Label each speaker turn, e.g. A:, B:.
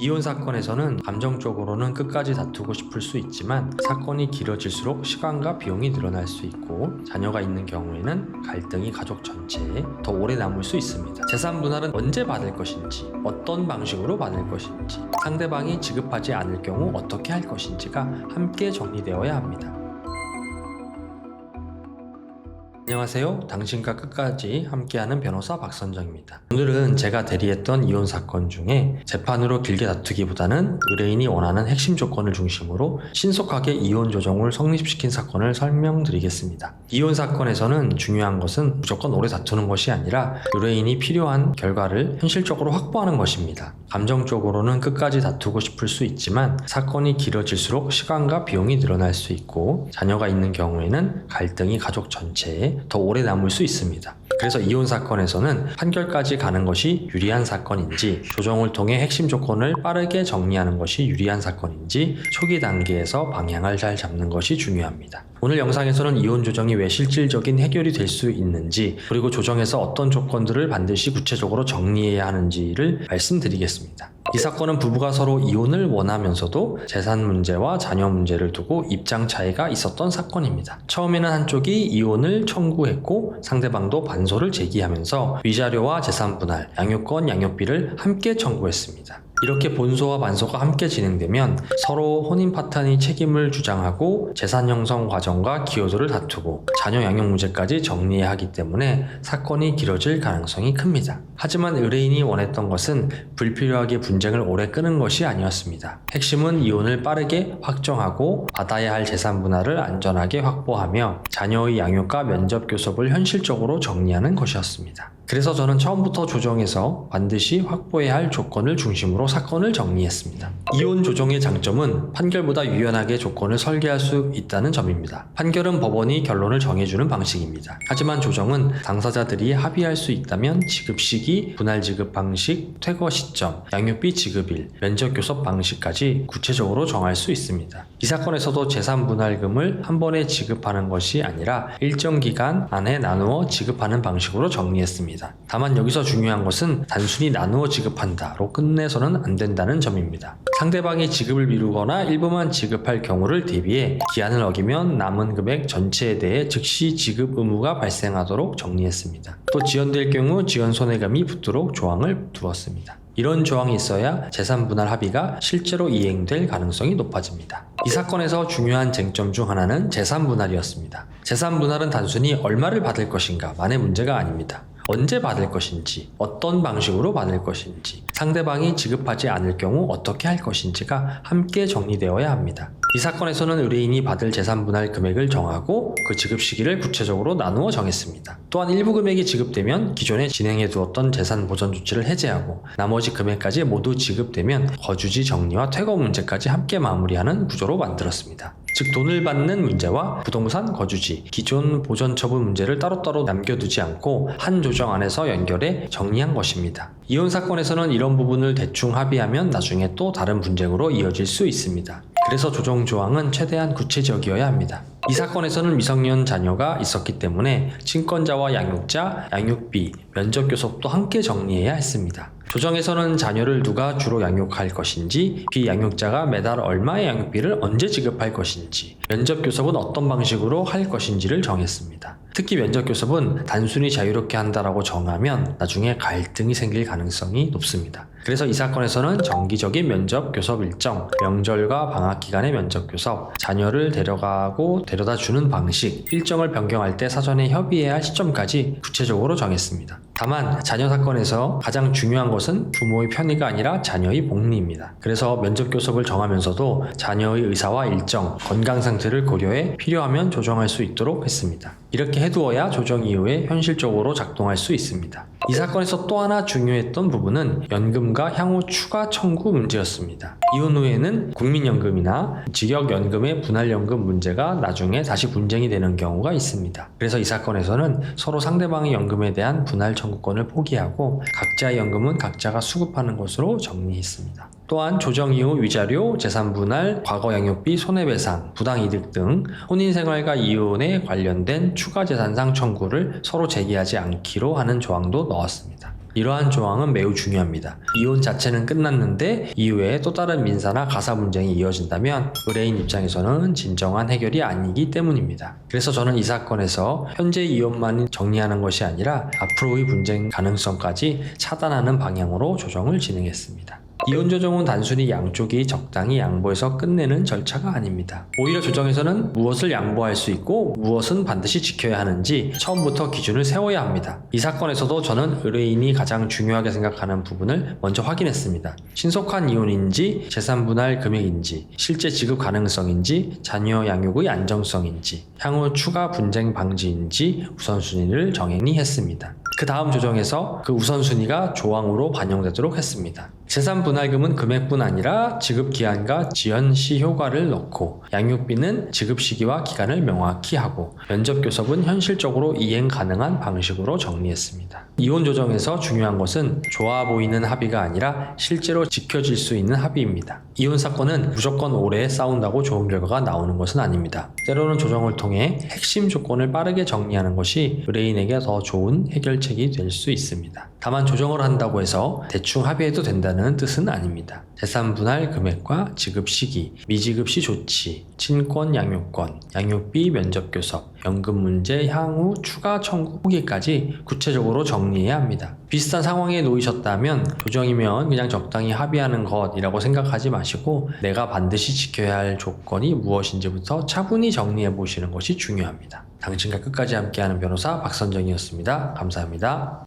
A: 이혼 사건에서는 감정적으로는 끝까지 다투고 싶을 수 있지만 사건이 길어질수록 시간과 비용이 늘어날 수 있고 자녀가 있는 경우에는 갈등이 가족 전체에 더 오래 남을 수 있습니다. 재산 분할은 언제 받을 것인지, 어떤 방식으로 받을 것인지, 상대방이 지급하지 않을 경우 어떻게 할 것인지가 함께 정리되어야 합니다. 안녕하세요. 당신과 끝까지 함께하는 변호사 박선정입니다. 오늘은 제가 대리했던 이혼 사건 중에 재판으로 길게 다투기보다는 의뢰인이 원하는 핵심 조건을 중심으로 신속하게 이혼 조정을 성립시킨 사건을 설명드리겠습니다. 이혼 사건에서는 중요한 것은 무조건 오래 다투는 것이 아니라 의뢰인이 필요한 결과를 현실적으로 확보하는 것입니다. 감정적으로는 끝까지 다투고 싶을 수 있지만 사건이 길어질수록 시간과 비용이 늘어날 수 있고 자녀가 있는 경우에는 갈등이 가족 전체에 더 오래 남을 수 있습니다. 그래서 이혼 사건에서는 판결까지 가는 것이 유리한 사건인지, 조정을 통해 핵심 조건을 빠르게 정리하는 것이 유리한 사건인지 초기 단계에서 방향을 잘 잡는 것이 중요합니다. 오늘 영상에서는 이혼 조정이 왜 실질적인 해결이 될 수 있는지, 그리고 조정에서 어떤 조건들을 반드시 구체적으로 정리해야 하는지를 말씀드리겠습니다. 이 사건은 부부가 서로 이혼을 원하면서도 재산 문제와 자녀 문제를 두고 입장 차이가 있었던 사건입니다. 처음에는 한쪽이 이혼을 청구했고 상대방도 반소를 제기하면서 위자료와 재산 분할, 양육권, 양육비를 함께 청구했습니다. 이렇게 본소와 반소가 함께 진행되면 서로 혼인 파탄이 책임을 주장하고 재산 형성 과정과 기여도를 다투고 자녀 양육 문제까지 정리해야 하기 때문에 사건이 길어질 가능성이 큽니다. 하지만 의뢰인이 원했던 것은 불필요하게 분쟁을 오래 끄는 것이 아니었습니다. 핵심은 이혼을 빠르게 확정하고 받아야 할 재산 분할을 안전하게 확보하며 자녀의 양육과 면접 교섭을 현실적으로 정리하는 것이었습니다. 그래서 저는 처음부터 조정에서 반드시 확보해야 할 조건을 중심으로 사건을 정리했습니다. 이혼 조정의 장점은 판결보다 유연하게 조건을 설계할 수 있다는 점입니다. 판결은 법원이 결론을 정해주는 방식입니다. 하지만 조정은 당사자들이 합의할 수 있다면 지급 시기, 분할 지급 방식, 퇴거 시점, 양육비 지급일, 면접 교섭 방식까지 구체적으로 정할 수 있습니다. 이 사건에서도 재산 분할금을 한 번에 지급하는 것이 아니라 일정 기간 안에 나누어 지급하는 방식으로 정리했습니다. 다만 여기서 중요한 것은 단순히 나누어 지급한다로 끝내서는 안 된다는 점입니다. 상대방이 지급을 미루거나 일부만 지급할 경우를 대비해 기한을 어기면 남은 금액 전체에 대해 즉시 지급 의무가 발생하도록 정리했습니다. 또 지연될 경우 지연 손해감이 붙도록 조항을 두었습니다. 이런 조항이 있어야 재산 분할 합의가 실제로 이행될 가능성이 높아집니다. 이 사건에서 중요한 쟁점 중 하나는 재산 분할이었습니다. 재산 분할은 단순히 얼마를 받을 것인가 만의 문제가 아닙니다. 언제 받을 것인지, 어떤 방식으로 받을 것인지, 상대방이 지급하지 않을 경우 어떻게 할 것인지가 함께 정리되어야 합니다. 이 사건에서는 의뢰인이 받을 재산 분할 금액을 정하고 그 지급 시기를 구체적으로 나누어 정했습니다. 또한 일부 금액이 지급되면 기존에 진행해 두었던 재산 보전 조치를 해제하고 나머지 금액까지 모두 지급되면 거주지 정리와 퇴거 문제까지 함께 마무리하는 구조로 만들었습니다. 즉 돈을 받는 문제와 부동산 거주지, 기존 보전 처분 문제를 따로따로 남겨두지 않고 한 조정 안에서 연결해 정리한 것입니다. 이혼 사건에서는 이런 부분을 대충 합의하면 나중에 또 다른 분쟁으로 이어질 수 있습니다. 그래서 조정 조항은 최대한 구체적이어야 합니다. 이 사건에서는 미성년 자녀가 있었기 때문에 친권자와 양육자, 양육비, 면접 교섭도 함께 정리해야 했습니다. 조정에서는 자녀를 누가 주로 양육할 것인지, 비양육자가 매달 얼마의 양육비를 언제 지급할 것인지, 면접 교섭은 어떤 방식으로 할 것인지를 정했습니다. 특히 면접 교섭은 단순히 자유롭게 한다라고 정하면 나중에 갈등이 생길 가능성이 높습니다. 그래서 이 사건에서는 정기적인 면접 교섭 일정, 명절과 방학 기간의 면접 교섭, 자녀를 데려가고 데려다 주는 방식, 일정을 변경할 때 사전에 협의해야 할 시점까지 구체적으로 정했습니다. 다만 자녀 사건에서 가장 중요한 것은 부모의 편의가 아니라 자녀의 복리입니다. 그래서 면접 교섭을 정하면서도 자녀의 의사와 일정, 건강 상태를 고려해 필요하면 조정할 수 있도록 했습니다. 이렇게 해두어야 조정 이후에 현실적으로 작동할 수 있습니다. 이 사건에서 또 하나 중요했던 부분은 연금과 향후 추가 청구 문제였습니다. 이혼 후에는 국민연금이나 직역연금의 분할연금 문제가 나중에 다시 분쟁이 되는 경우가 있습니다. 그래서 이 사건에서는 서로 상대방의 연금에 대한 분할 청구권을 포기하고 각자의 연금은 각자가 수급하는 것으로 정리했습니다. 또한 조정 이후 위자료, 재산 분할, 과거 양육비, 손해배상, 부당이득 등 혼인생활과 이혼에 관련된 추가 재산상 청구를 서로 제기하지 않기로 하는 조항도 넣었습니다. 이러한 조항은 매우 중요합니다. 이혼 자체는 끝났는데 이후에 또 다른 민사나 가사 분쟁이 이어진다면 의뢰인 입장에서는 진정한 해결이 아니기 때문입니다. 그래서 저는 이 사건에서 현재 이혼만 정리하는 것이 아니라 앞으로의 분쟁 가능성까지 차단하는 방향으로 조정을 진행했습니다. 이혼 조정은 단순히 양쪽이 적당히 양보해서 끝내는 절차가 아닙니다. 오히려 조정에서는 무엇을 양보할 수 있고 무엇은 반드시 지켜야 하는지 처음부터 기준을 세워야 합니다. 이 사건에서도 저는 의뢰인이 가장 중요하게 생각하는 부분을 먼저 확인했습니다. 신속한 이혼인지, 재산 분할 금액인지, 실제 지급 가능성인지, 자녀 양육의 안정성인지, 향후 추가 분쟁 방지인지 우선순위를 정했습니다. 그 다음 조정에서 그 우선순위가 조항으로 반영되도록 했습니다. 재산 분할금은 금액뿐 아니라 지급 기한과 지연 시 효과를 넣고, 양육비는 지급 시기와 기간을 명확히 하고, 면접 교섭은 현실적으로 이행 가능한 방식으로 정리했습니다. 이혼 조정에서 중요한 것은 좋아 보이는 합의가 아니라 실제로 지켜질 수 있는 합의입니다. 이혼 사건은 무조건 오래 싸운다고 좋은 결과가 나오는 것은 아닙니다. 때로는 조정을 통해 핵심 조건을 빠르게 정리하는 것이 의뢰인에게 더 좋은 해결책이 될 수 있습니다. 다만 조정을 한다고 해서 대충 합의해도 된다는 뜻은 아닙니다. 재산 분할 금액과 지급 시기, 미지급 시 조치, 친권 양육권, 양육비 면접 교섭, 연금 문제 향후 추가 청구 후기까지 구체적으로 정리해야 합니다. 비슷한 상황에 놓이셨다면 조정이면 그냥 적당히 합의하는 것이라고 생각하지 마시고 내가 반드시 지켜야 할 조건이 무엇인지부터 차분히 정리해 보시는 것이 중요합니다. 당신과 끝까지 함께하는 변호사 박선정이었습니다. 감사합니다.